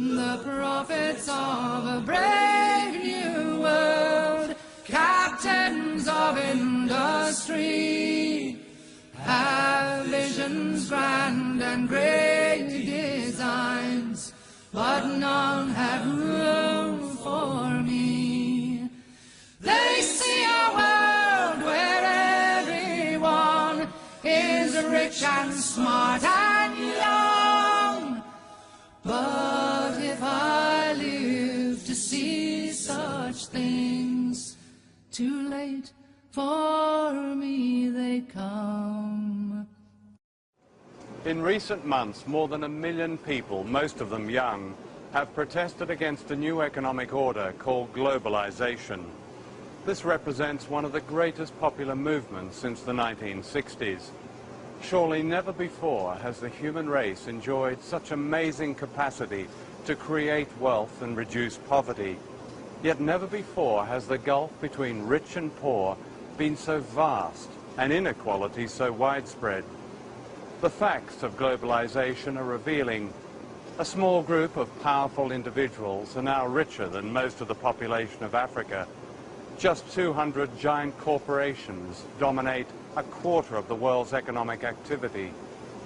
the prophets of a brave new world, captains of industry, have visions grand and great designs, but none have room for me. They see a world where everyone is rich and smart and young, but if I live to see such things, too late for me they come. In recent months, more than 1 million people, most of them young, have protested against a new economic order called globalization. This represents one of the greatest popular movements since the 1960s. Surely never before has the human race enjoyed such amazing capacity to create wealth and reduce poverty. Yet never before has the gulf between rich and poor been so vast and inequality so widespread. The facts of globalization are revealing. A small group of powerful individuals are now richer than most of the population of Africa. Just 200 giant corporations dominate 1/4 of the world's economic activity.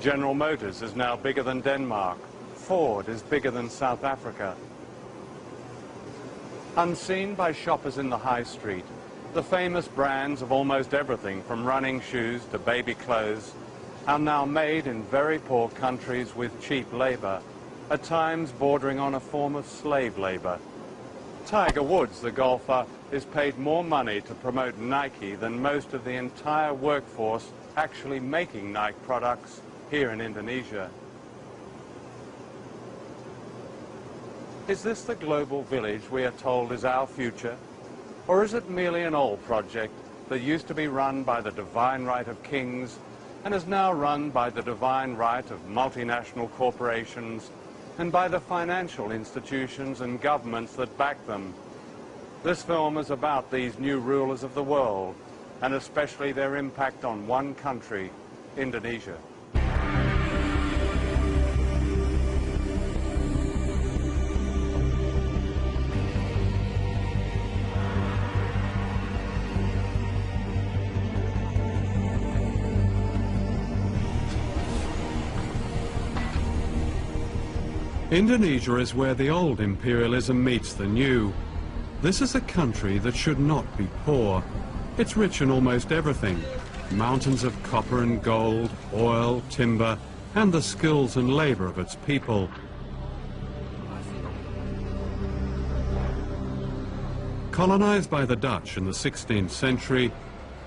General Motors is now bigger than Denmark. Ford is bigger than South Africa. Unseen by shoppers in the high street, the famous brands of almost everything from running shoes to baby clothes are now made in very poor countries with cheap labor, at times bordering on a form of slave labor. Tiger Woods, the golfer, is paid more money to promote Nike than most of the entire workforce actually making Nike products here in Indonesia. Is this the global village we are told is our future? Or is it merely an old project that used to be run by the divine right of kings and is now run by the divine right of multinational corporations and by the financial institutions and governments that back them? This film is about these new rulers of the world, and especially their impact on one country, Indonesia. Indonesia is where the old imperialism meets the new. This is a country that should not be poor. It's rich in almost everything. Mountains of copper and gold, oil, timber, and the skills and labor of its people. Colonized by the Dutch in the 16th century,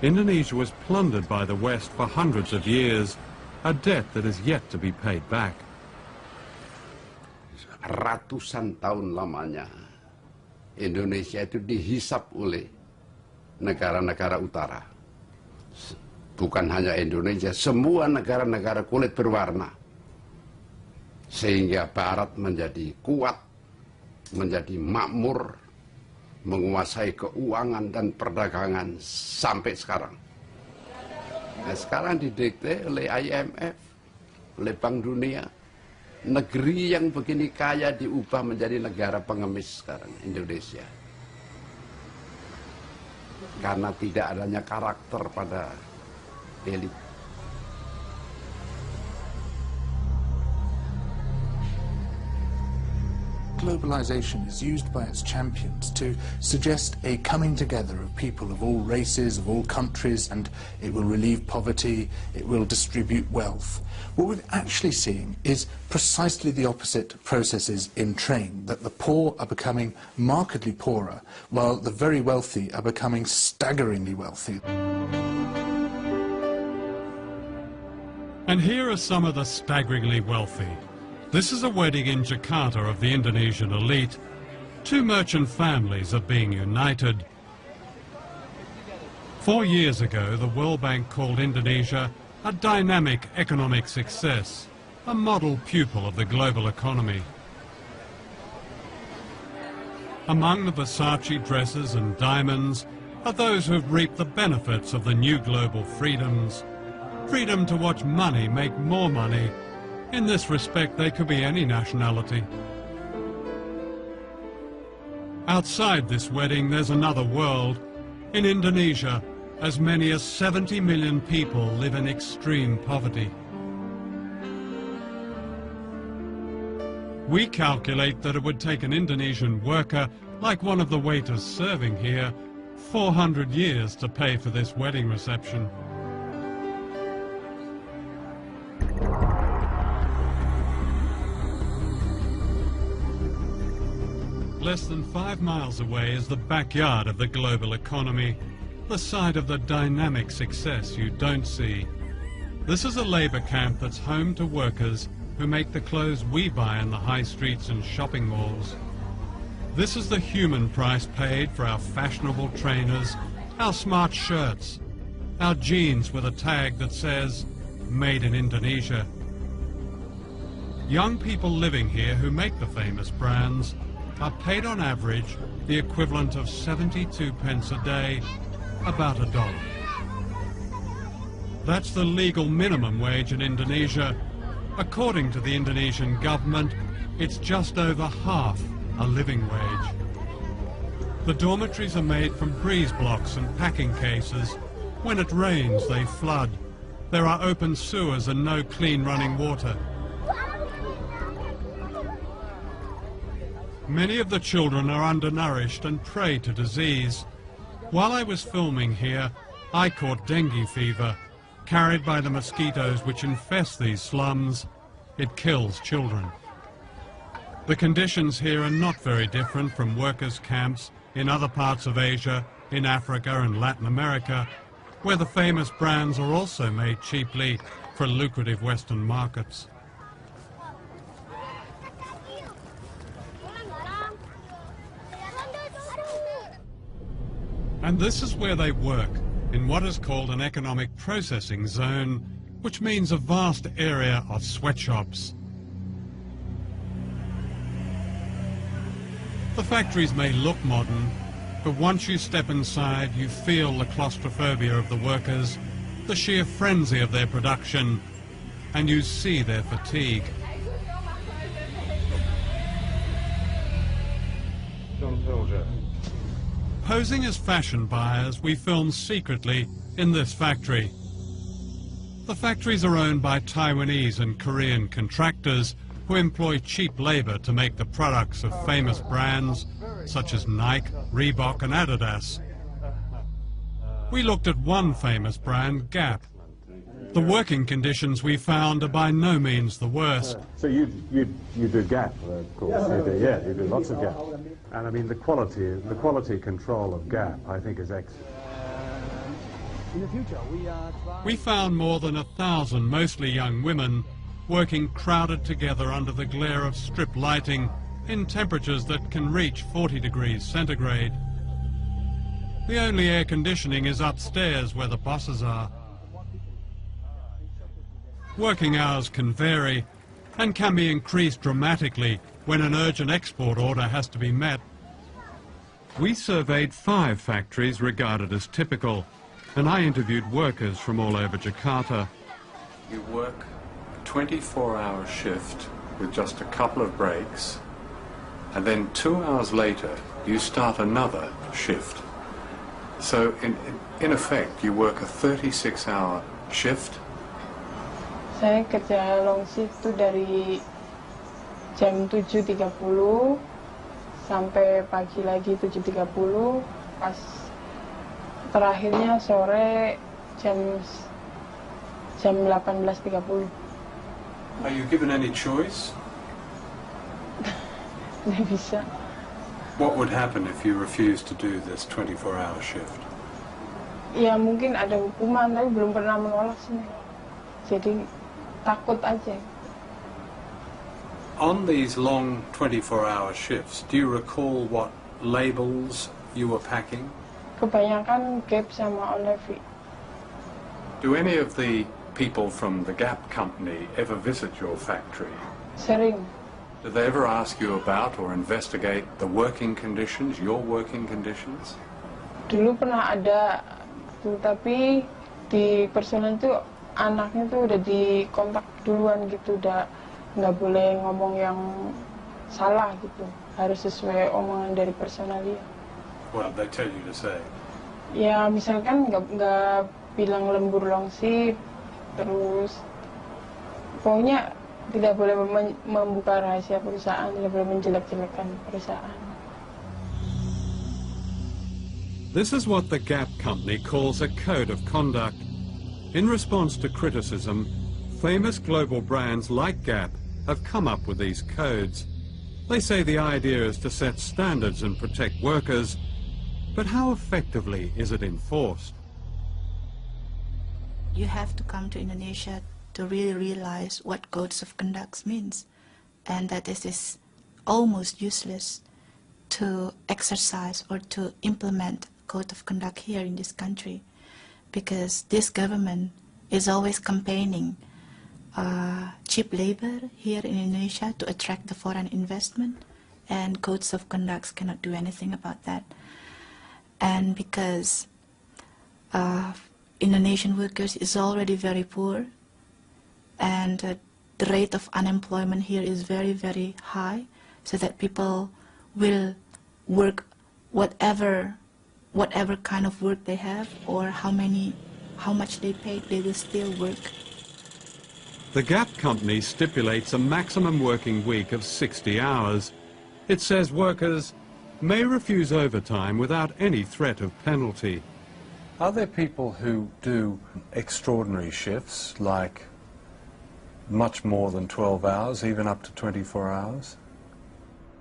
Indonesia was plundered by the West for hundreds of years, a debt that is yet to be paid back. Ratusan tahun lamanya Indonesia itu dihisap oleh negara-negara utara. Bukan hanya Indonesia, semua negara-negara kulit berwarna. Sehingga Barat menjadi kuat, menjadi makmur, menguasai keuangan dan perdagangan sampai sekarang. Nah, sekarang didikte oleh IMF, oleh Bank Dunia. Negeri yang begini kaya diubah menjadi negara pengemis sekarang, Indonesia. Karena tidak adanya karakter pada elit. Globalization is used by its champions to suggest a coming together of people of all races, of all countries, and it will relieve poverty, it will distribute wealth. What we're actually seeing is precisely the opposite processes in train, that the poor are becoming markedly poorer, while the very wealthy are becoming staggeringly wealthy. And here are some of the staggeringly wealthy. This is a wedding in Jakarta of the Indonesian elite. Two merchant families are being united. 4 years ago, the World Bank called Indonesia a dynamic economic success, a model pupil of the global economy. Among the Versace dresses and diamonds are those who have reaped the benefits of the new global freedoms. Freedom to watch money make more money. In this respect, they could be any nationality. Outside this wedding, there's another world. In Indonesia, as many as 70 million people live in extreme poverty. We calculate that it would take an Indonesian worker, like one of the waiters serving here, 400 years to pay for this wedding reception. Less than 5 miles away is the backyard of the global economy, the site of the dynamic success you don't see. This is a labour camp that's home to workers who make the clothes we buy in the high streets and shopping malls. This is the human price paid for our fashionable trainers, our smart shirts, our jeans with a tag that says, "Made in Indonesia." Young people living here who make the famous brands are paid on average the equivalent of 72 pence a day, about $1. That's the legal minimum wage in Indonesia. According to the Indonesian government, it's just over half a living wage. The dormitories are made from breeze blocks and packing cases. When it rains, they flood. There are open sewers and no clean running water. Many of the children are undernourished and prey to disease. While I was filming here, I caught dengue fever, carried by the mosquitoes which infest these slums. It kills children. The conditions here are not very different from workers' camps in other parts of Asia, in Africa and Latin America, where the famous brands are also made cheaply for lucrative Western markets. And this is where they work, in what is called an economic processing zone, which means a vast area of sweatshops. The factories may look modern, but once you step inside, you feel the claustrophobia of the workers, the sheer frenzy of their production, and you see their fatigue. Pilger. Posing as fashion buyers, we film secretly in this factory. The factories are owned by Taiwanese and Korean contractors who employ cheap labor to make the products of famous brands such as Nike, Reebok and Adidas. We looked at one famous brand, Gap. The working conditions we found are by no means the worst. So you do Gap, of course. You do lots of Gap. And I mean the quality control of Gap, I think, is excellent. We found more than 1,000 mostly young women working crowded together under the glare of strip lighting in temperatures that can reach 40 degrees centigrade. The only air conditioning is upstairs where the bosses are. Working hours can vary and can be increased dramatically when an urgent export order has to be met. We surveyed 5 factories regarded as typical, and I interviewed workers from all over Jakarta. You work a 24-hour shift with just a couple of breaks, and then 2 hours later you start another shift. So in effect you work a 36-hour shift. Saya kerja long shift itu dari jam 7.30 sampai pagi lagi 7.30, pas terakhirnya sore jam 18.30. Are you given any choice? Nggak bisa. What would happen if you refused to do this 24-hour shift? Ya mungkin ada hukuman, tapi belum pernah menolak sih. Jadi takut aja. On these long 24-hour shifts, do you recall what labels you were packing? Kebanyakan Gap sama Olive. Do any of the people from the Gap company ever visit your factory? Sering. Do they ever ask you about or investigate the working conditions, your working conditions? Dulu pernah ada, tapi di personal itu anaknya tuh udah dikontak duluan gitu, udah nggak boleh ngomong yang salah gitu, harus sesuai omongan dari personalia. What did they tell you to say? Ya misalkan nggak bilang lembur longsip, terus pokoknya tidak boleh membuka rahasia perusahaan, tidak boleh menjelek-jelekan perusahaan. This is what the Gap company calls a code of conduct. In response to criticism, famous global brands like Gap have come up with these codes. They say the idea is to set standards and protect workers, but how effectively is it enforced? You have to come to Indonesia to really realize what codes of conduct means, and that it is almost useless to exercise or to implement code of conduct here in this country, because this government is always campaigning cheap labor here in Indonesia to attract the foreign investment, and codes of conduct cannot do anything about that. And because Indonesian workers is already very poor, and the rate of unemployment here is very, very high, so that people will work whatever kind of work they have, or how much they pay, they will still work. The Gap company stipulates a maximum working week of 60 hours. It says workers may refuse overtime without any threat of penalty. Are there people who do extraordinary shifts, like much more than 12 hours, even up to 24 hours?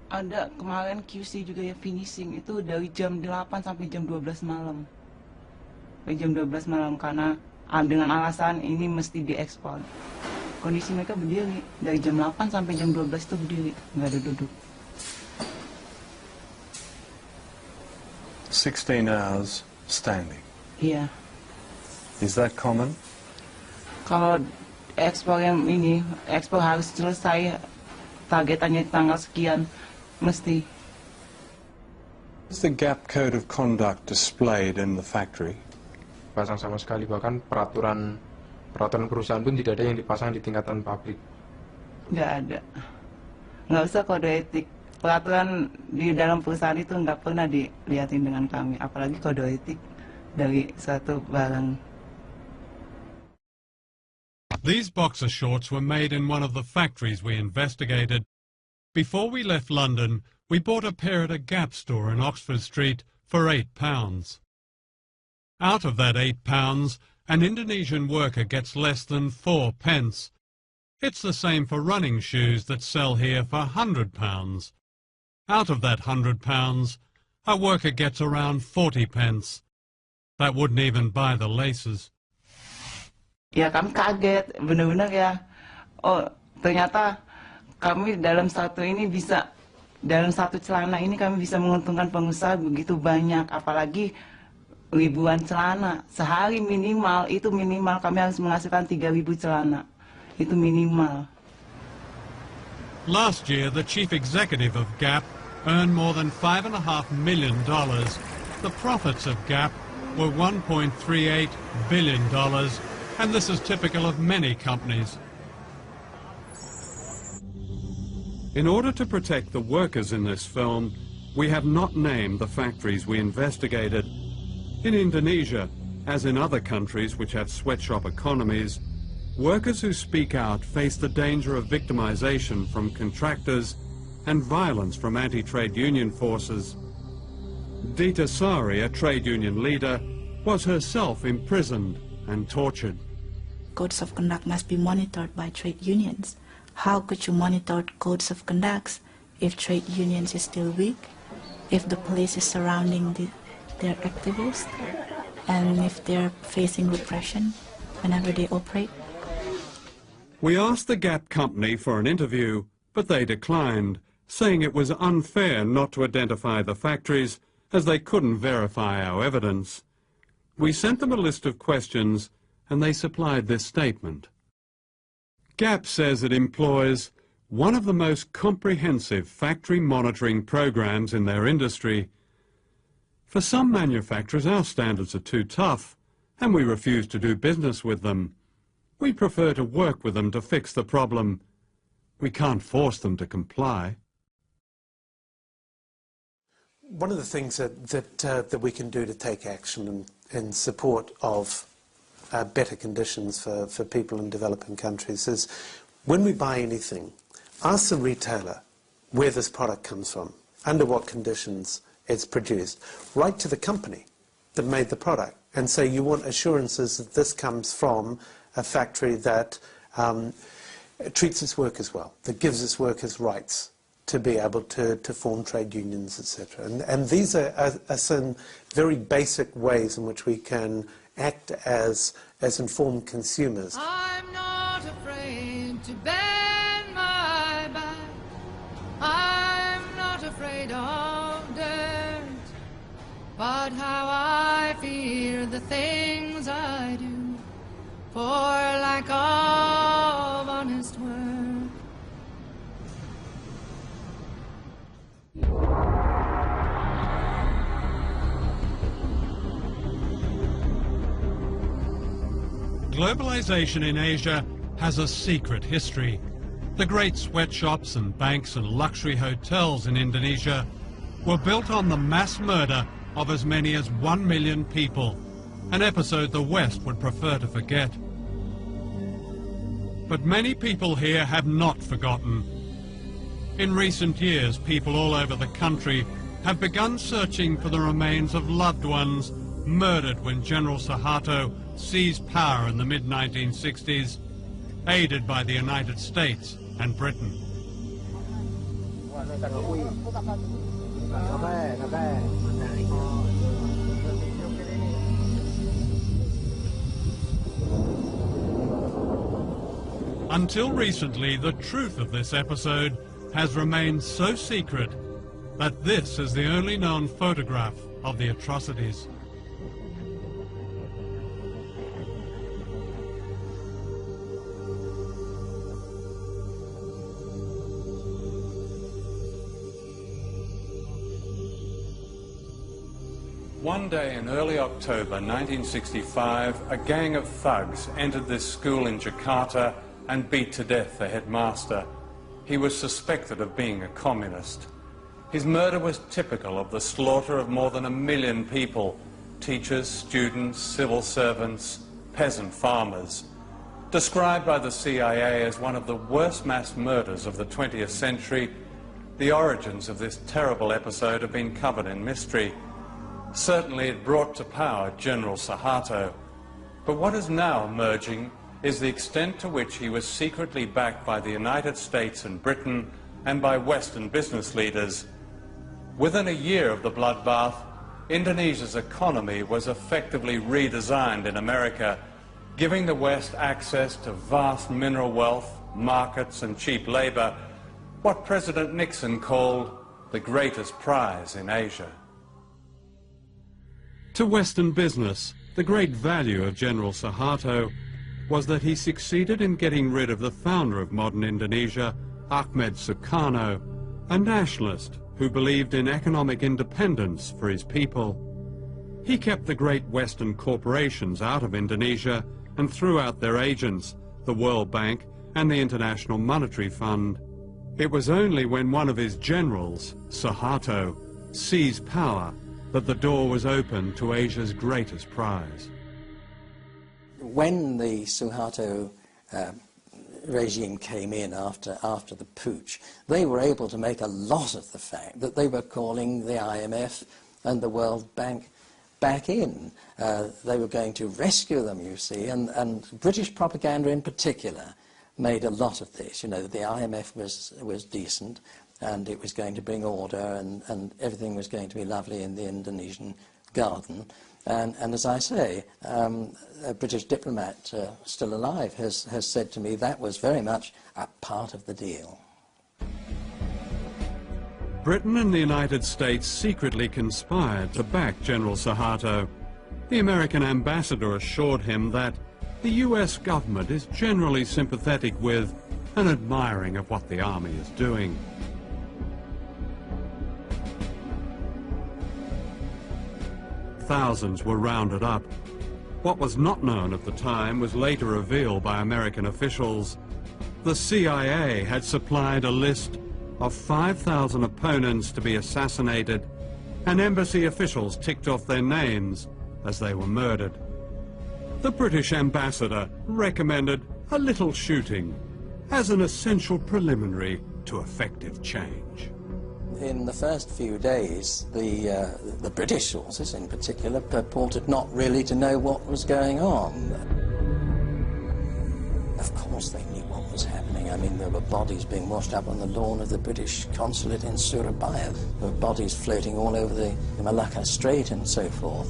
Ada kemarin QC juga ya, finishing itu dari jam 8 sampai jam 12 malam. Sampai jam 12 malam karena dengan alasan ini mesti diekspor. Kondisi mereka berdiri dari jam 8 sampai jam 12 itu berdiri, nggak ada duduk. 16 hours standing. Iya. Is that common? Kalau ekspor yang ini, ekspor harus selesai targetannya tanggal sekian, mesti. Is the Gap Code of Conduct displayed in the factory? Pasang sama sekali, bahkan peraturan perusahaan pun tidak ada yang dipasang di tingkatan pabrik. Nggak ada. Nggak usah kode etik. Peraturan di dalam perusahaan itu nggak pernah dilihatin dengan kami, apalagi kode etik dari suatu barang. These boxer shorts were made in one of the factories we investigated. Before we left London, we bought a pair at a Gap store in Oxford Street for £8. Out of that £8, an Indonesian worker gets less than 4 pence. It's the same for running shoes that sell here for £100. Out of that £100, a worker gets around 40 pence. That wouldn't even buy the laces. Ya kami kaget, benar-benar ya. Oh, ternyata kami dalam satu celana ini kami bisa menguntungkan pengusaha begitu banyak, apalagi ribuan celana. Sehari minimal kami harus menghasilkan 3.000 celana. Itu minimal. Last year, the chief executive of Gap earned more than $5.5 million. The profits of Gap were $1.38 billion, and this is typical of many companies. In order to protect the workers in this film, we have not named the factories we investigated. In Indonesia, as in other countries which have sweatshop economies, workers who speak out face the danger of victimization from contractors and violence from anti-trade union forces. Dita Sari, a trade union leader, was herself imprisoned and tortured. Codes of conduct must be monitored by trade unions. How could you monitor codes of conduct if trade unions is still weak, if the police is surrounding their activists, and if they're facing repression whenever they operate? We asked the Gap company for an interview, but they declined, saying it was unfair not to identify the factories as they couldn't verify our evidence. We sent them a list of questions, and they supplied this statement. Gap says it employs one of the most comprehensive factory monitoring programs in their industry. For some manufacturers, our standards are too tough, and we refuse to do business with them. We prefer to work with them to fix the problem. We can't force them to comply. One of the things that we can do to take action in support of better conditions for people in developing countries is, when we buy anything, ask the retailer where this product comes from, under what conditions it's produced. Write to the company that made the product and say you want assurances that this comes from a factory that treats its workers well, that gives its workers rights to be able to form trade unions, etc. And these are some very basic ways in which we can act as informed consumers. I'm not afraid to bend my back. I'm not afraid of dirt. But how I fear the things I do for lack of honest work. Globalization in Asia has a secret history. The great sweatshops and banks and luxury hotels in Indonesia were built on the mass murder of as many as 1 million people, an episode the West would prefer to forget. But many people here have not forgotten. In recent years, people all over the country have begun searching for the remains of loved ones murdered when General Suharto seized power in the mid-1960s, aided by the United States and Britain. Until recently, the truth of this episode has remained so secret that this is the only known photograph of the atrocities. One day in early October 1965, a gang of thugs entered this school in Jakarta and beat to death the headmaster. He was suspected of being a communist. His murder was typical of the slaughter of more than 1 million people, teachers, students, civil servants, peasant farmers. Described by the CIA as one of the worst mass murders of the 20th century, the origins of this terrible episode have been covered in mystery. Certainly it brought to power General Suharto, but what is now emerging is the extent to which he was secretly backed by the United States and Britain and by Western business leaders. Within a year of the bloodbath, Indonesia's economy was effectively redesigned in America, giving the West access to vast mineral wealth, markets and cheap labor, what President Nixon called the greatest prize in Asia. To Western business, the great value of General Suharto was that he succeeded in getting rid of the founder of modern Indonesia, Ahmed Sukarno, a nationalist who believed in economic independence for his people. He kept the great Western corporations out of Indonesia and threw out their agents, the World Bank and the International Monetary Fund. It was only when one of his generals, Suharto, seized power that the door was open to Asia's greatest prize. When the Suharto regime came in after the putsch, they were able to make a lot of the fact that they were calling the IMF and the World Bank back in. They were going to rescue them, you see, and British propaganda in particular made a lot of this. You know, the IMF was decent, and it was going to bring order, and everything was going to be lovely in the Indonesian garden. And as I say, a British diplomat still alive has said to me that was very much a part of the deal. Britain and the United States secretly conspired to back General Suharto. The American ambassador assured him that the US government is generally sympathetic with and admiring of what the army is doing. Thousands were rounded up. What was not known at the time was later revealed by American officials. The CIA had supplied a list of 5,000 opponents to be assassinated and embassy officials ticked off their names as they were murdered. The British ambassador recommended a little shooting as an essential preliminary to effective change. In the first few days, the British sources in particular purported not really to know what was going on. Of course they knew what was happening. I mean, there were bodies being washed up on the lawn of the British consulate in Surabaya. There were bodies floating all over the Malacca Strait and so forth.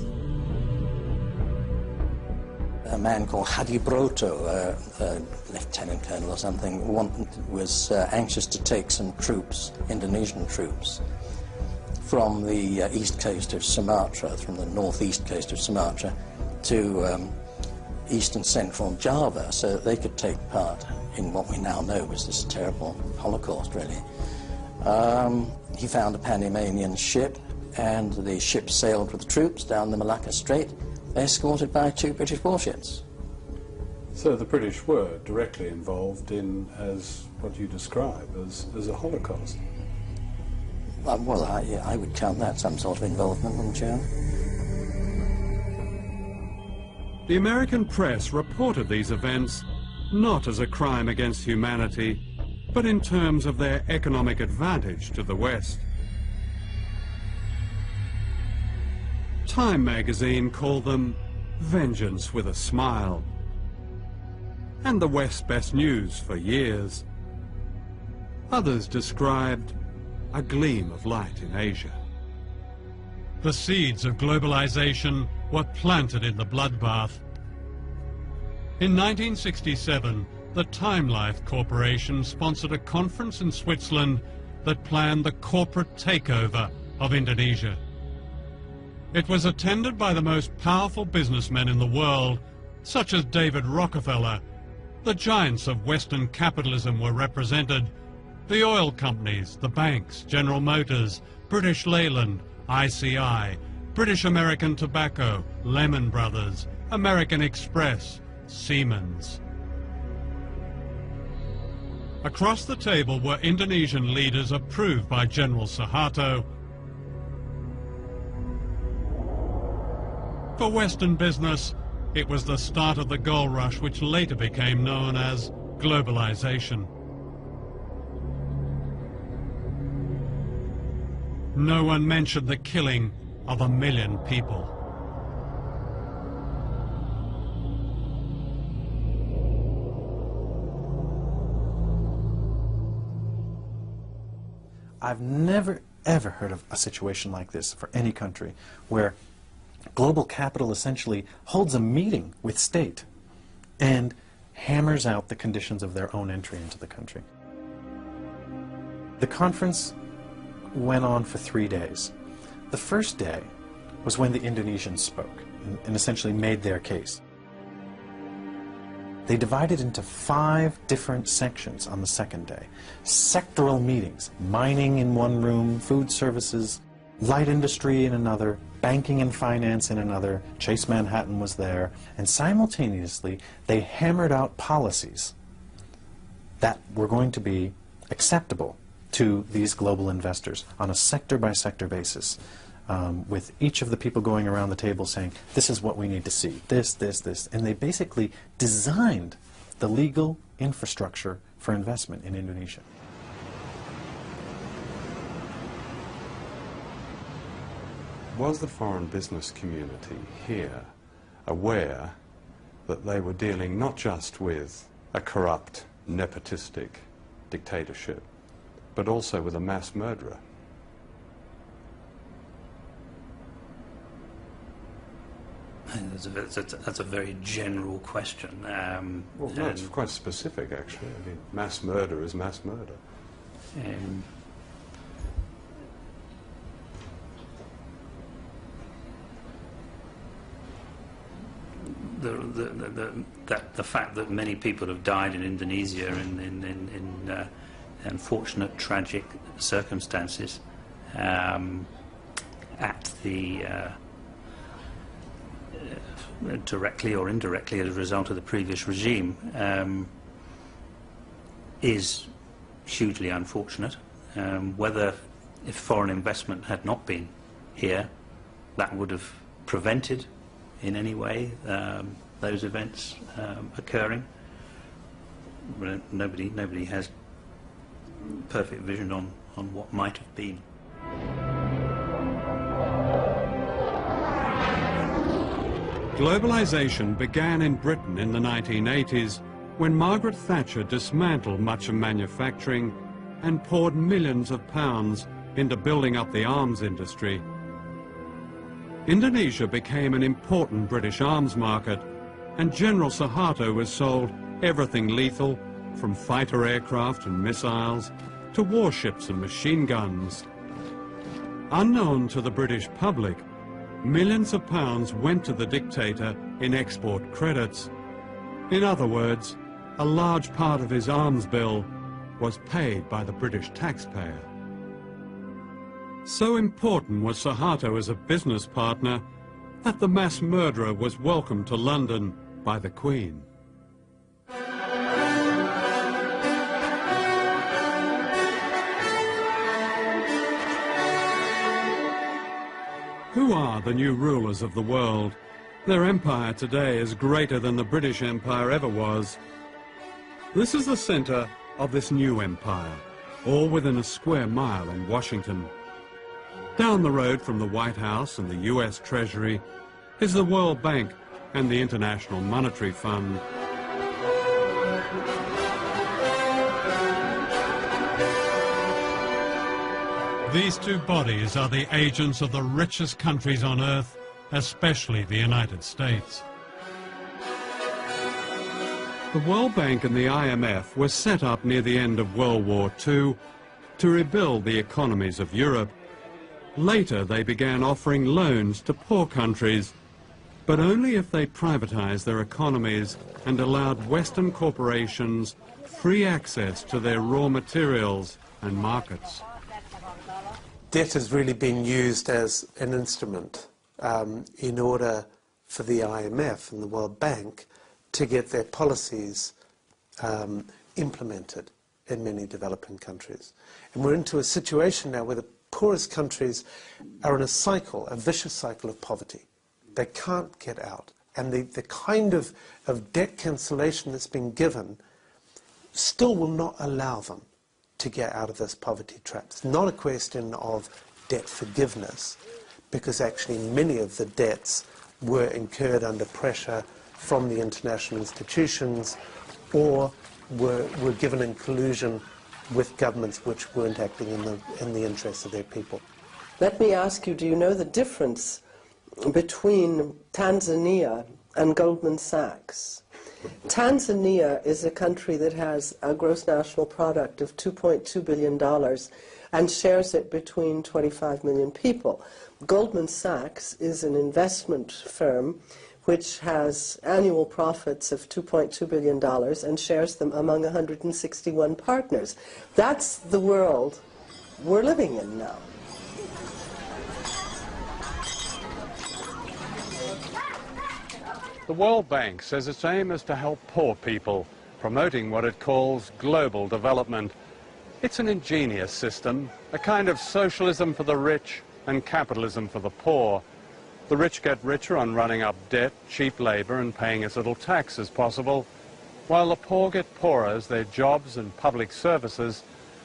A man called Hadi Broto, a lieutenant colonel or something, was anxious to take some troops, Indonesian troops, from the east coast of Sumatra, from the northeast coast of Sumatra, to east and central Java, so that they could take part in what we now know was this terrible Holocaust, really. He found a Panamanian ship, and the ship sailed with the troops down the Malacca Strait, escorted by 2 British warships. So the British were directly involved in, as what you describe, as a Holocaust? Well, I would count that some sort of involvement, wouldn't you? The American press reported these events not as a crime against humanity, but in terms of their economic advantage to the West. Time magazine called them vengeance with a smile, and the West's best news for years. Others described a gleam of light in Asia. The seeds of globalization were planted in the bloodbath. In 1967, the Time Life Corporation sponsored a conference in Switzerland that planned the corporate takeover of Indonesia. It was attended by the most powerful businessmen in the world, such as David Rockefeller. The giants of Western capitalism were represented: the oil companies, the banks, General Motors, British Leyland, ICI, British American Tobacco, Lehman Brothers, American Express, Siemens. Across the table were Indonesian leaders approved by General Suharto. For Western business, it was the start of the gold rush which later became known as globalization. No one mentioned the killing of 1 million people. I've never, ever heard of a situation like this for any country, where global capital essentially holds a meeting with state and hammers out the conditions of their own entry into the country. The conference went on for 3 days. The first day was when the Indonesians spoke and essentially made their case. They divided into 5 different sections on the second day. Sectoral meetings: mining in one room, food services, light industry in another, banking and finance in another. Chase Manhattan was there. And simultaneously, they hammered out policies that were going to be acceptable to these global investors on a sector-by-sector basis, with each of the people going around the table saying, this is what we need to see, this, this, this. And they basically designed the legal infrastructure for investment in Indonesia. Was the foreign business community here aware that they were dealing not just with a corrupt, nepotistic dictatorship, but also with a mass murderer? That's a very general question. Well, no, it's quite specific, actually. I mean, mass murder is mass murder. The fact that many people have died in Indonesia in unfortunate, tragic circumstances at the directly or indirectly as a result of the previous regime is hugely unfortunate. Whether if foreign investment had not been here that would have prevented in any way those events occurring. Nobody has perfect vision on what might have been. Globalization began in Britain in the 1980s when Margaret Thatcher dismantled much of manufacturing and poured millions of pounds into building up the arms industry. Indonesia became an important British arms market, and General Suharto was sold everything lethal, from fighter aircraft and missiles to warships and machine guns. Unknown to the British public, millions of pounds went to the dictator in export credits. In other words, a large part of his arms bill was paid by the British taxpayer. So important was Suharto as a business partner that the mass murderer was welcomed to London by the Queen. Who are the new rulers of the world? Their empire today is greater than the British Empire ever was. This is the center of this new empire, all within a square mile in Washington. Down the road from the White House and the US Treasury is the World Bank and the International Monetary Fund. These two bodies are the agents of the richest countries on earth, especially the United States. The World Bank and the IMF were set up near the end of World War II to rebuild the economies of Europe. Later, they began offering loans to poor countries, but only if they privatized their economies and allowed Western corporations free access to their raw materials and markets. Debt has really been used as an instrument in order for the IMF and the World Bank to get their policies implemented in many developing countries. And we're into a situation now where the poorest countries are in a cycle, a vicious cycle of poverty. They can't get out. And the kind of debt cancellation that's been given still will not allow them to get out of this poverty trap. It's not a question of debt forgiveness, because actually many of the debts were incurred under pressure from the international institutions or were given in collusion with governments which weren't acting in the interests of their people. Let me ask you, do you know the difference between Tanzania and Goldman Sachs? Tanzania is a country that has a gross national product of $2.2 billion and shares it between 25 million people. Goldman Sachs is an investment firm which has annual profits of $2.2 billion and shares them among 161 partners. That's the world we're living in now. The World Bank says its aim is to help poor people, promoting what it calls global development. It's an ingenious system, a kind of socialism for the rich and capitalism for the poor. The rich get richer on running up debt, cheap labor, and paying as little tax as possible, while the poor get poorer as their jobs and public services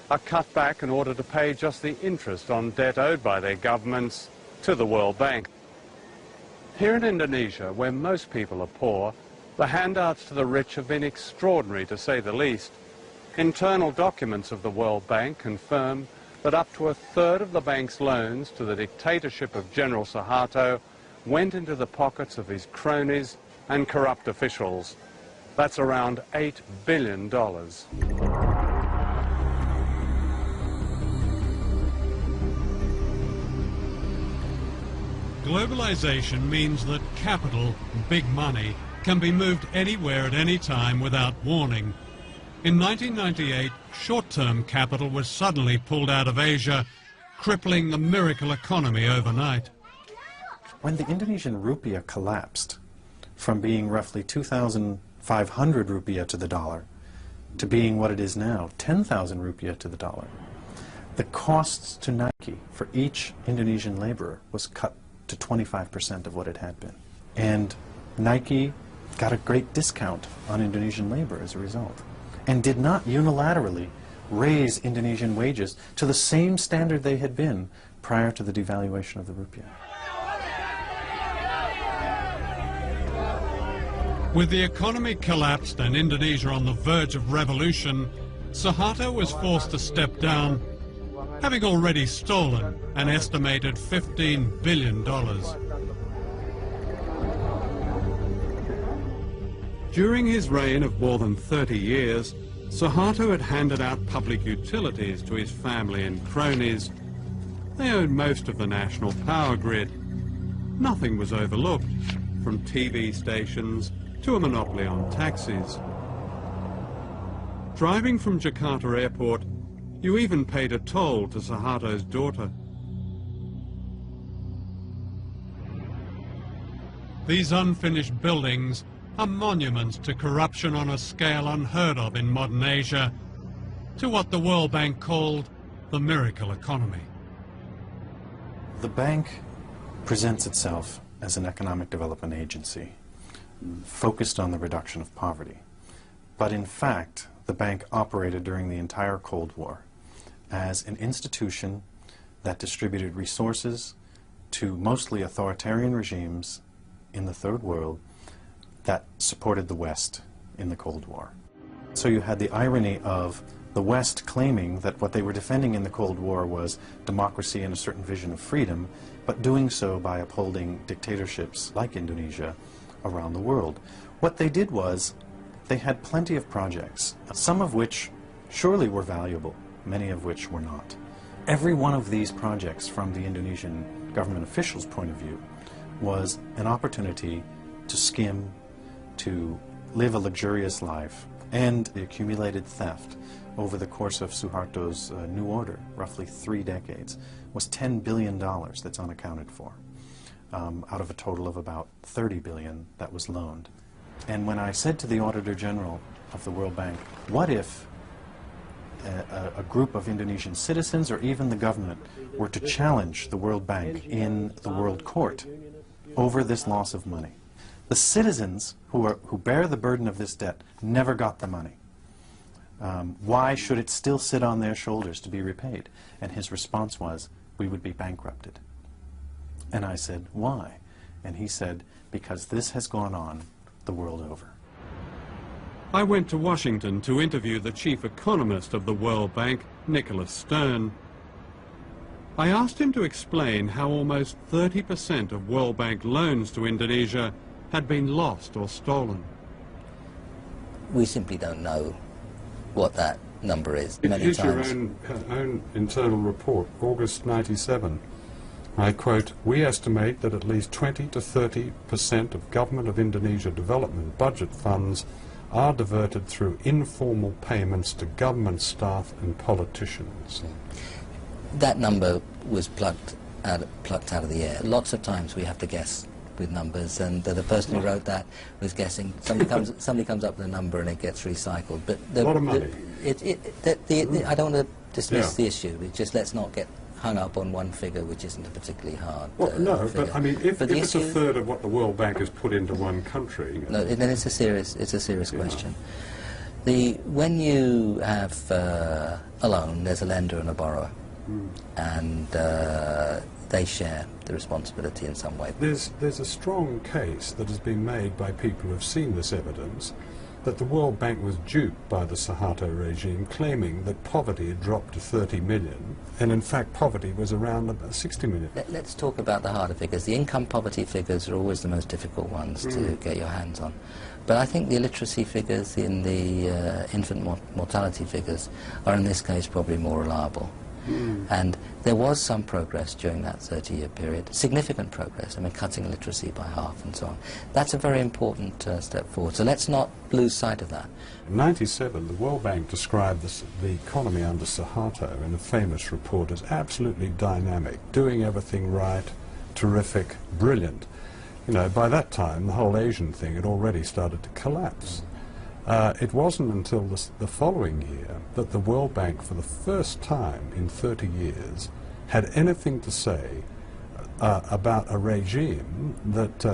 are cut back in order to pay just the interest on debt owed by their governments to the World Bank. Here in Indonesia, where most people are poor, the handouts to the rich have been extraordinary, to say the least. Internal documents of the World Bank confirm that up to a third of the bank's loans to the dictatorship of General Suharto went into the pockets of his cronies and corrupt officials. That's around $8 billion. Globalization means that capital, big money, can be moved anywhere at any time without warning. In 1998, short-term capital was suddenly pulled out of Asia, crippling the miracle economy overnight. When the Indonesian rupiah collapsed from being roughly 2,500 rupiah to the dollar to being what it is now, 10,000 rupiah to the dollar, the costs to for each Indonesian laborer was cut to 25% of what it had been. And Nike got a great discount on Indonesian labor as a result, and did not unilaterally raise Indonesian wages to the same standard they had been prior to the devaluation of the rupiah. With the economy collapsed and Indonesia on the verge of revolution, Suharto was forced to step down, having already stolen an estimated $15 billion. During his reign of more than 30 years, Suharto had handed out public utilities to his family and cronies. They owned most of the national power grid. Nothing was overlooked, from TV stations to a monopoly on taxis. Driving from Jakarta Airport, you even paid a toll to Suharto's daughter. These unfinished buildings are monuments to corruption on a scale unheard of in modern Asia, to what the World Bank called the miracle economy. The bank presents itself as an economic development agency focused on the reduction of poverty. But in fact, the bank operated during the entire Cold War as an institution that distributed resources to mostly authoritarian regimes in the Third World that supported the West in the Cold War. So you had the irony of the West claiming that what they were defending in the Cold War was democracy and a certain vision of freedom, but doing so by upholding dictatorships like Indonesia around the world. What they did was they had plenty of projects, some of which surely were valuable, many of which were not. Every one of these projects, from the Indonesian government officials' point of view, was an opportunity to skim, to live a luxurious life, and the accumulated theft over the course of Suharto's new order, roughly 3 decades, was $10 billion that's unaccounted for, out of a total of about $30 billion that was loaned. And when I said to the Auditor General of the World Bank, what if a group of Indonesian citizens or even the government were to challenge the World Bank in the World Court over this loss of money? The citizens who bear the burden of this debt never got the money. Why should it still sit on their shoulders to be repaid? And his response was, we would be bankrupted. And I said, why? And he said, because this has gone on the world over. I went to Washington to interview the chief economist of the World Bank, Nicholas Stern. I asked him to explain how almost 30% of World Bank loans to Indonesia had been lost or stolen. We simply don't know what that number is. Here's your own internal report, August 97. I quote, we estimate that at least 20 to 30% of Government of Indonesia development budget funds are diverted through informal payments to government staff and politicians. That number was plucked out of the air. Lots of times we have to guess with numbers, and the person who wrote that was guessing. Somebody comes up with a number and it gets recycled. But a lot of money. I don't want to dismiss the issue. Just let's not get hung up on one figure, which isn't a particularly hard no, figure. but I mean, if it's a third of what the World Bank has put into one country... No, then it's a serious question. When you have a loan, there's a lender and a borrower, and they share the responsibility in some way. There's a strong case that has been made by people who have seen this evidence that the World Bank was duped by the Suharto regime, claiming that poverty had dropped to 30 million, and in fact poverty was around about 60 million. Let's talk about the harder figures. The income poverty figures are always the most difficult ones to get your hands on. But I think the illiteracy figures in the infant mortality figures are in this case probably more reliable. And there was some progress during that 30-year period, significant progress, I mean cutting literacy by half and so on. That's a very important step forward, so let's not lose sight of that. In 1997, the World Bank described the economy under Suharto in a famous report as absolutely dynamic, doing everything right, terrific, brilliant. You know, by that time, the whole Asian thing had already started to collapse. It wasn't until the following year that the World Bank, for the first time in 30 years, had anything to say about a regime that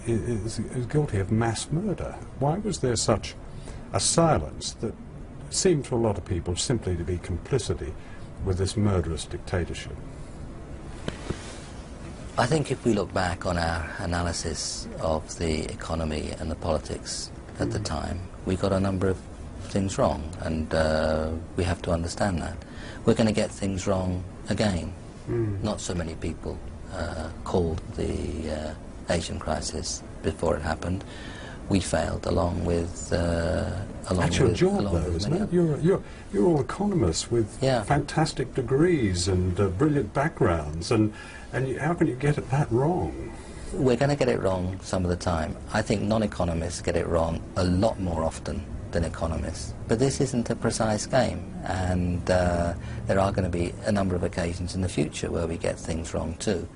is guilty of mass murder? Why was there such a silence that seemed to a lot of people simply to be complicity with this murderous dictatorship? I think if we look back on our analysis of the economy and the politics at the time, we got a number of things wrong, and we have to understand that. We're going to get things wrong again. Not so many people called the Asian crisis before it happened. We failed, along with That's your job, though, isn't it? You're all economists with fantastic degrees and brilliant backgrounds, and how can you get that wrong? We're going to get it wrong some of the time. I think non-economists get it wrong a lot more often than economists. But this isn't a precise game, and there are going to be a number of occasions in the future where we get things wrong too.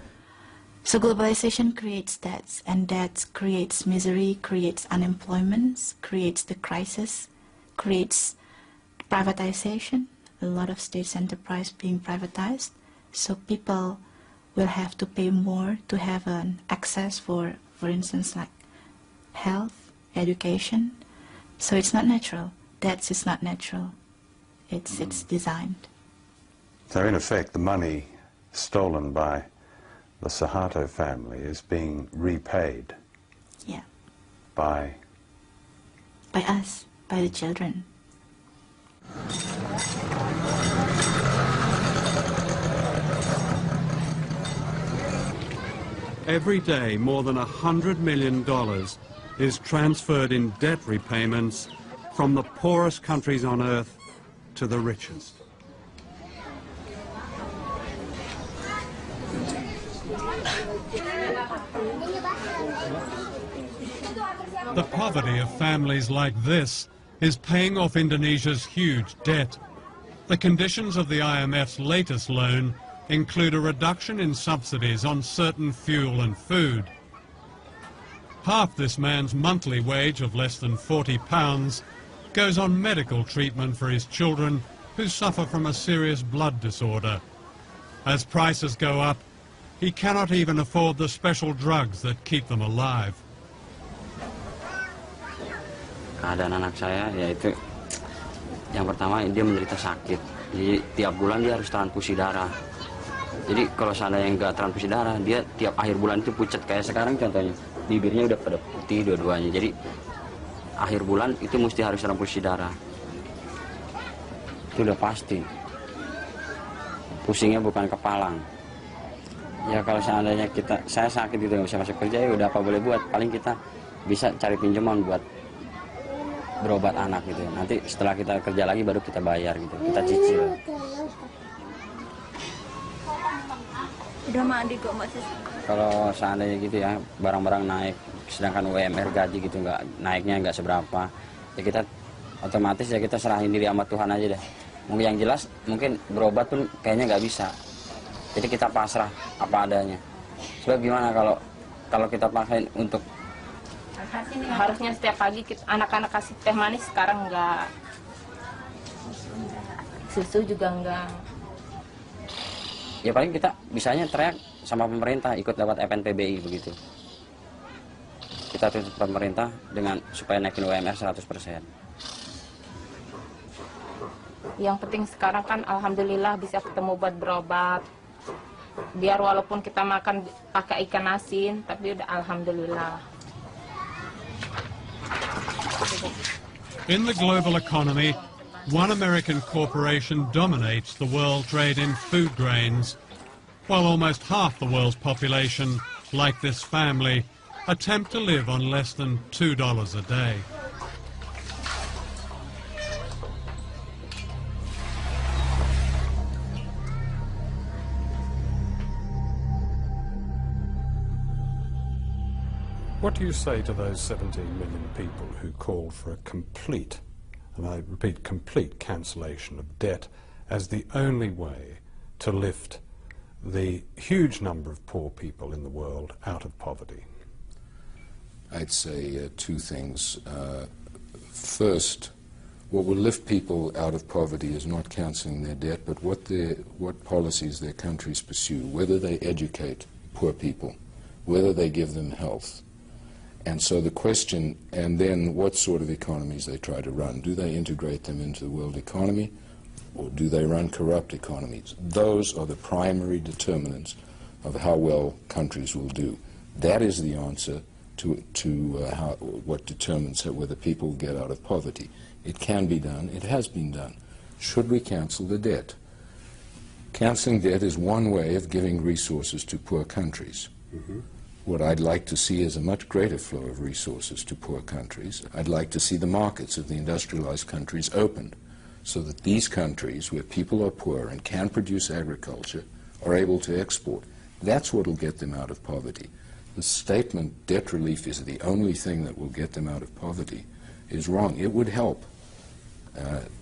So globalization creates debts, and debts creates misery, creates unemployment, creates the crisis, creates privatization, a lot of state enterprise being privatized. So people will have to pay more to have an access for instance, like health, education. So it's not natural. Debts is not natural. It's designed. So in effect, the money stolen by the Suharto family is being repaid. Yeah. By us, by the children. Every day, more than $100 million is transferred in debt repayments from the poorest countries on earth to the richest. The poverty of families like this is paying off Indonesia's huge debt. The conditions of the IMF's latest loan include a reduction in subsidies on certain fuel and food. Half this man's monthly wage of less than £40 goes on medical treatment for his children who suffer from a serious blood disorder. As prices go up, he cannot even afford the special drugs that keep them alive. Keadaan anak saya yaitu yang pertama, dia menderita sakit. Jadi tiap bulan dia harus transfusi darah. Jadi kalau seandainya nggak transfusi darah, dia tiap akhir bulan itu pucat. Kayak sekarang contohnya, bibirnya udah pada putih dua-duanya. Jadi akhir bulan itu mesti harus transfusi darah. Itu udah pasti. Pusingnya bukan kepalang. Ya kalau seandainya saya sakit gitu nggak bisa masuk kerja, ya udah apa boleh buat. Paling kita bisa cari pinjaman buat berobat anak gitu. Nanti setelah kita kerja lagi baru kita bayar gitu. Kita cicil. Udah mandi kok masih. Kalau seandainya gitu ya, barang-barang naik, sedangkan UMR gaji gitu naiknya nggak seberapa, ya kita otomatis ya kita serahin diri sama Tuhan aja deh. Mungkin yang jelas mungkin berobat pun kayaknya nggak bisa. Jadi kita pasrah apa adanya. Sebab gimana kalau kita paksain untuk harusnya setiap pagi anak-anak kasih teh manis, sekarang enggak. Susu juga enggak. Ya paling kita bisanya teriak sama pemerintah, ikut lewat FNPBI begitu. Kita tuntut pemerintah dengan supaya naikin UMR 100%. Yang penting sekarang kan alhamdulillah bisa ketemu buat berobat. Biar walaupun kita makan pakai ikan asin, tapi udah alhamdulillah. In the global economy, one American corporation dominates the world trade in food grains, while almost half the world's population, like this family, attempt to live on less than $2 a day. What do you say to those 17 million people who called for a complete, and I repeat, complete cancellation of debt as the only way to lift the huge number of poor people in the world out of poverty? I'd say two things. First, what will lift people out of poverty is not cancelling their debt, but what policies their countries pursue, whether they educate poor people, whether they give them health. And so the question, and then what sort of economies they try to run. Do they integrate them into the world economy, or do they run corrupt economies? Those are the primary determinants of how well countries will do. That is the answer to what determines whether people get out of poverty. It can be done. It has been done. Should we cancel the debt? Cancelling debt is one way of giving resources to poor countries. Mm-hmm. What I'd like to see is a much greater flow of resources to poor countries. I'd like to see the markets of the industrialized countries opened so that these countries, where people are poor and can produce agriculture, are able to export. That's what will get them out of poverty. The statement, debt relief is the only thing that will get them out of poverty, is wrong. It would help,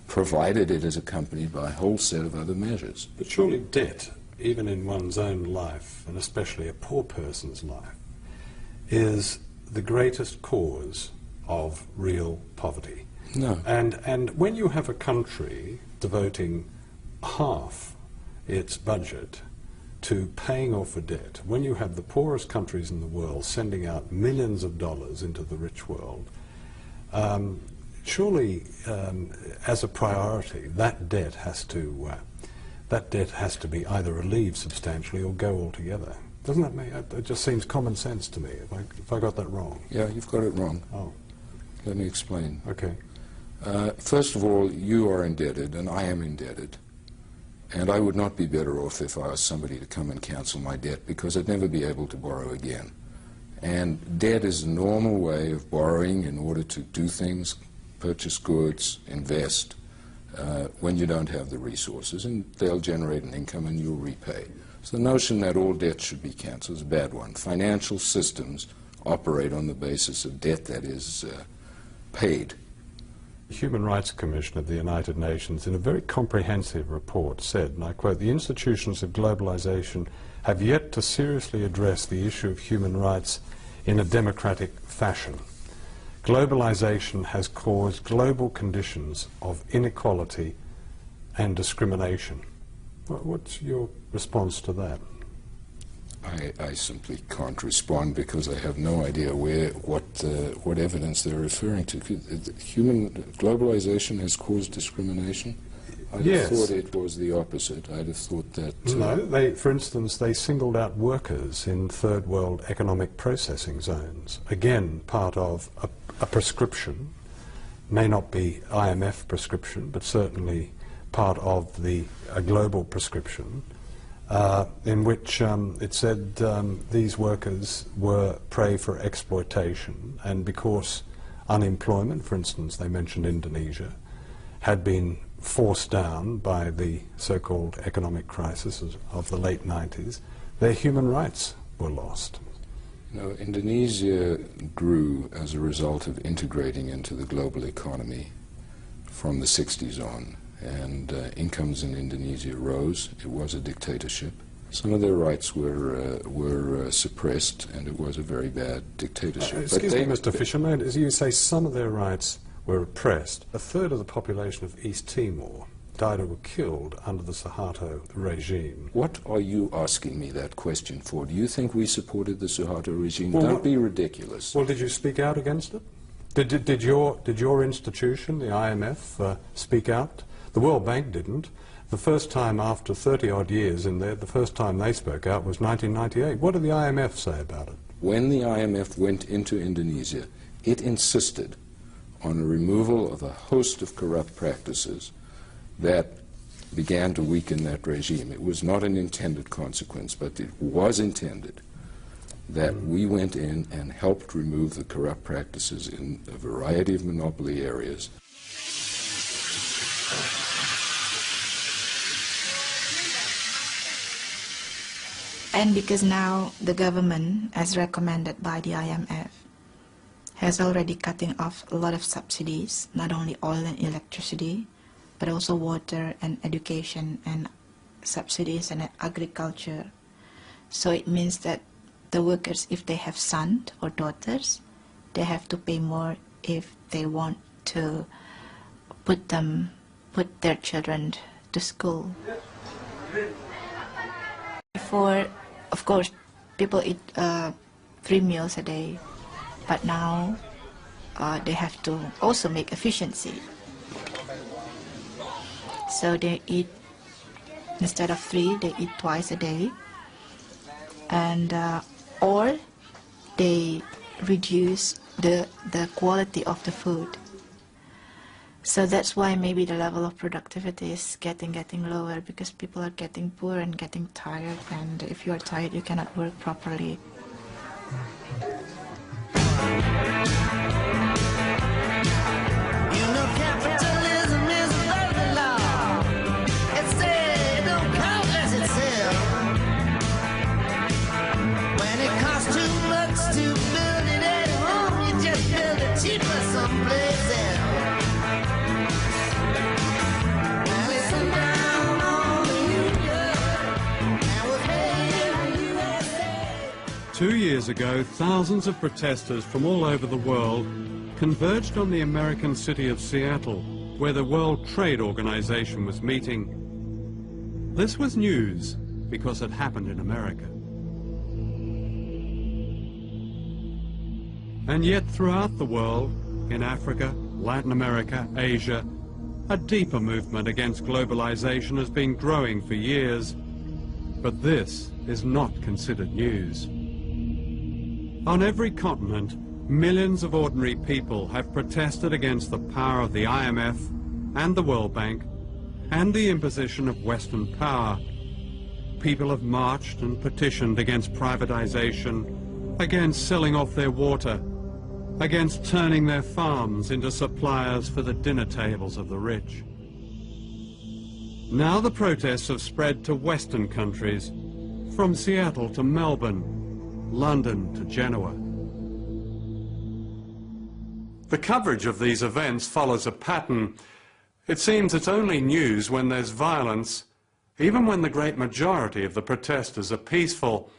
provided it is accompanied by a whole set of other measures. But surely debt, even in one's own life, and especially a poor person's life, is the greatest cause of real poverty. No. And when you have a country devoting half its budget to paying off a debt, when you have the poorest countries in the world sending out millions of dollars into the rich world, surely as a priority that debt has to be either relieved substantially or go altogether. Doesn't that make it just seems common sense to me if I got that wrong? Yeah, you've got it wrong. Oh. Let me explain. Okay. First of all, you are indebted and I am indebted. And I would not be better off if I asked somebody to come and cancel my debt, because I'd never be able to borrow again. And debt is a normal way of borrowing in order to do things, purchase goods, invest, when you don't have the resources, and they'll generate an income and you'll repay. So the notion that all debt should be cancelled is a bad one. Financial systems operate on the basis of debt that is paid. The Human Rights Commission of the United Nations, in a very comprehensive report, said, and I quote, "The institutions of globalization have yet to seriously address the issue of human rights in a democratic fashion. Globalization has caused global conditions of inequality and discrimination." What's your response to that? I simply can't respond because I have no idea what evidence they're referring to. Globalization has caused discrimination? I'd have thought it was the opposite. I'd have thought that... No, for instance, they singled out workers in third world economic processing zones. Again, part of a prescription, may not be IMF prescription, but certainly part of a global prescription, in which it said these workers were prey for exploitation, and because unemployment, for instance, they mentioned Indonesia, had been forced down by the so-called economic crisis of the late 90s, their human rights were lost. No, Indonesia grew as a result of integrating into the global economy from the 60s on. And incomes in Indonesia rose. It was a dictatorship. Some of their rights were suppressed, and it was a very bad dictatorship. Excuse me, Mr. Fisherman, as you say, some of their rights were repressed. A third of the population of East Timor died or were killed under the Suharto regime. What are you asking me that question for? Do you think we supported the Suharto regime? Well, don't be ridiculous. Well, did you speak out against it? Did your institution, the IMF, speak out? The World Bank didn't. The first time after 30-odd years in there, the first time they spoke out was 1998. What did the IMF say about it? When the IMF went into Indonesia, it insisted on the removal of a host of corrupt practices that began to weaken that regime. It was not an intended consequence, but it was intended that we went in and helped remove the corrupt practices in a variety of monopoly areas. And because now the government, as recommended by the IMF, has already cutting off a lot of subsidies, not only oil and electricity, but also water and education and subsidies and agriculture. So it means that the workers, if they have sons or daughters, they have to pay more if they want to put their children to school. Before, of course, people eat 3 meals a day, but now they have to also make efficiency. So they eat, instead of 3, they eat twice a day, and or they reduce the quality of the food. So that's why maybe the level of productivity is getting lower, because people are getting poor and getting tired, and if you are tired, you cannot work properly. You know capitalism is a verbal law. It says it don't count as it sells. When it costs too much to build it at home, you just build it cheaper someplace else. 2 years ago, thousands of protesters from all over the world converged on the American city of Seattle, where the World Trade Organization was meeting. This was news because it happened in America. And yet throughout the world, in Africa, Latin America, Asia, a deeper movement against globalization has been growing for years, but this is not considered news. On every continent, millions of ordinary people have protested against the power of the IMF and the World Bank and the imposition of Western power. People have marched and petitioned against privatization, against selling off their water, against turning their farms into suppliers for the dinner tables of the rich. Now the protests have spread to Western countries, from Seattle to Melbourne, London to Genoa. The coverage of these events follows a pattern. It seems it's only news when there's violence, even when the great majority of the protesters are peaceful.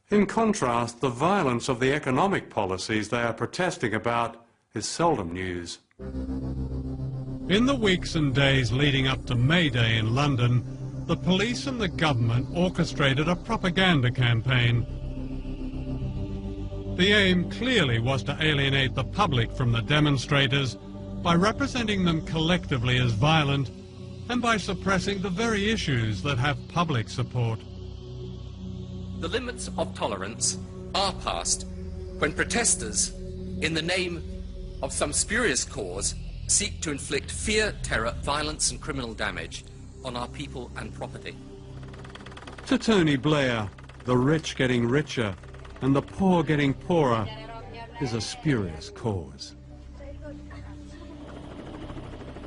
In contrast, the violence of the economic policies they are protesting about is seldom news. In the weeks and days leading up to May Day in London, the police and the government orchestrated a propaganda campaign. The aim clearly was to alienate the public from the demonstrators by representing them collectively as violent and by suppressing the very issues that have public support. The limits of tolerance are passed when protesters, in the name of some spurious cause, seek to inflict fear, terror, violence and criminal damage on our people and property. To Tony Blair, the rich getting richer and the poor getting poorer is a spurious cause.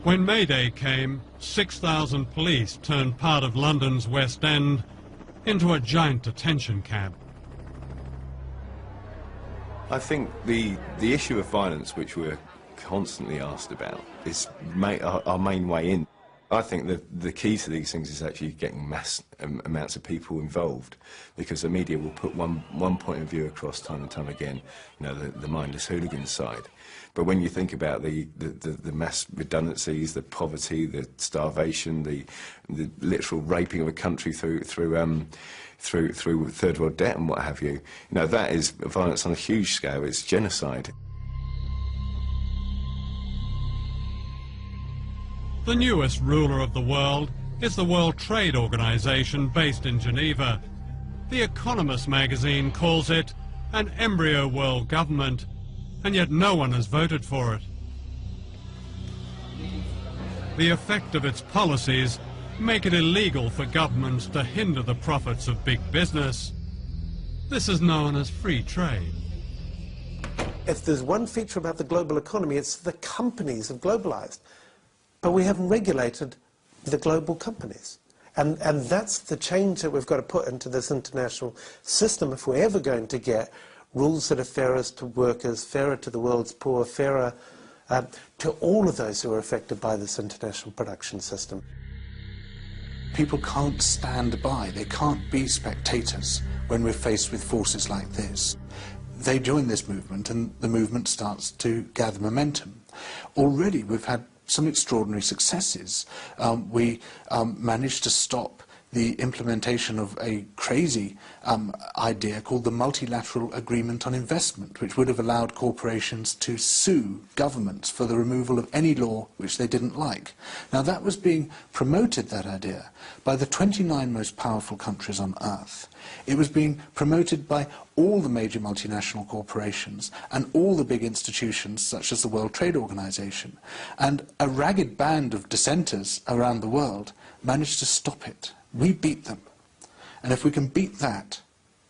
When May Day came, 6,000 police turned part of London's West End into a giant detention camp. I think the issue of violence, which we're constantly asked about, is our main way in. I think that the key to these things is actually getting mass amounts of people involved, because the media will put one point of view across time and time again, you know, the mindless hooligan side. But when you think about the mass redundancies, the poverty, the starvation, the literal raping of a country through third world debt and what have you, that is violence on a huge scale. It's genocide. The newest ruler of the world is the World Trade Organization based in Geneva. The Economist magazine calls it an embryo world government, and yet no one has voted for it. The effect of its policies make it illegal for governments to hinder the profits of big business. This is known as free trade. If there's one feature about the global economy, it's the companies have globalized. But we haven't regulated the global companies. And that's the change that we've got to put into this international system if we're ever going to get rules that are fairer to workers, fairer to the world's poor, fairer to all of those who are affected by this international production system. People can't stand by, they can't be spectators when we're faced with forces like this. They join this movement and the movement starts to gather momentum. Already we've had some extraordinary successes. We managed to stop the implementation of a crazy idea called the Multilateral Agreement on Investment, which would have allowed corporations to sue governments for the removal of any law which they didn't like. Now, that was being promoted, that idea, by the 29 most powerful countries on earth. It was being promoted by all the major multinational corporations and all the big institutions such as the World Trade Organization. And a ragged band of dissenters around the world managed to stop it. We beat them. And if we can beat that,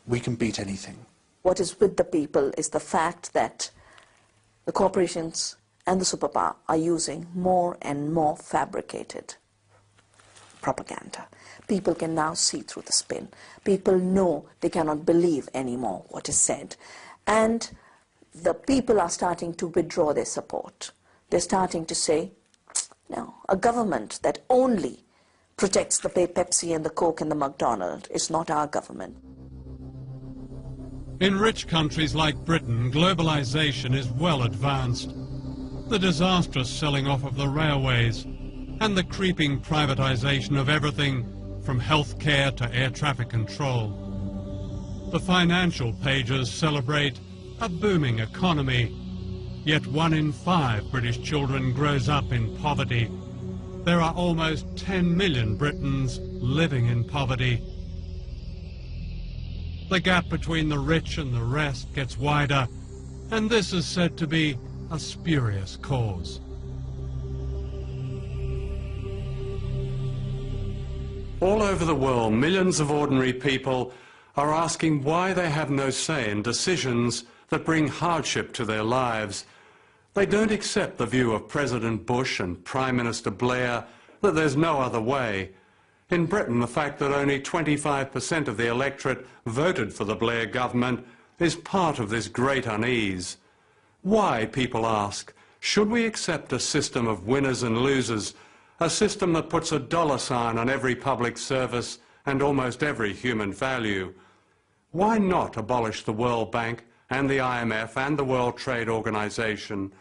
we can beat anything. What is with the people is the fact that the corporations and the superpower are using more and more fabricated propaganda. People can now see through the spin. People know they cannot believe anymore what is said. And the people are starting to withdraw their support. They're starting to say, no, a government that only protects the Pepsi and the Coke and the McDonald's is not our government. In rich countries like Britain, globalization is well advanced. The disastrous selling off of the railways and the creeping privatization of everything from healthcare to air traffic control. The financial pages celebrate a booming economy, yet 1 in 5 British children grows up in poverty. There are almost 10 million Britons living in poverty. The gap between the rich and the rest gets wider, and this is said to be a spurious cause. All over the world, millions of ordinary people are asking why they have no say in decisions that bring hardship to their lives. They don't accept the view of President Bush and Prime Minister Blair that there's no other way. In Britain, the fact that only 25% of the electorate voted for the Blair government is part of this great unease. Why, people ask, should we accept a system of winners and losers, a system that puts a dollar sign on every public service and almost every human value? Why not abolish the World Bank and the IMF and the World Trade Organization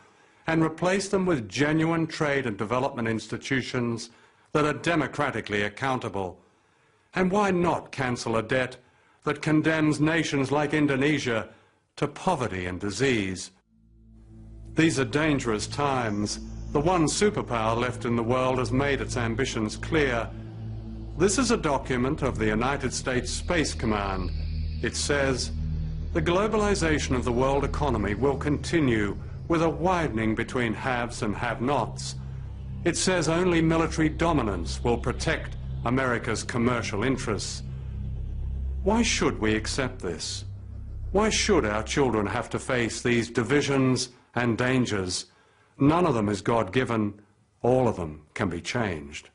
and replace them with genuine trade and development institutions that are democratically accountable? And why not cancel a debt that condemns nations like Indonesia to poverty and disease? These are dangerous times. The one superpower left in the world has made its ambitions clear. This is a document of the United States Space Command. It says, the globalization of the world economy will continue with a widening between haves and have-nots. It says only military dominance will protect America's commercial interests. Why should we accept this? Why should our children have to face these divisions and dangers? None of them is God-given. All of them can be changed.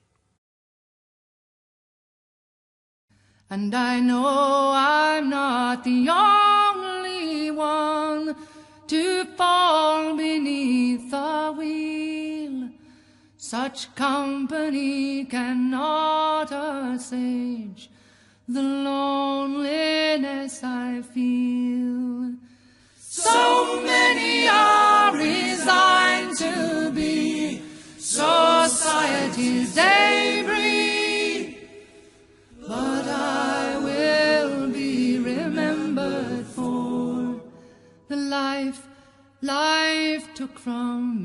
And I know I'm not the only one to fall beneath the wheel. Such company cannot assuage the loneliness I feel. So many are resigned to be society's debris, but I will be remembered for the life took from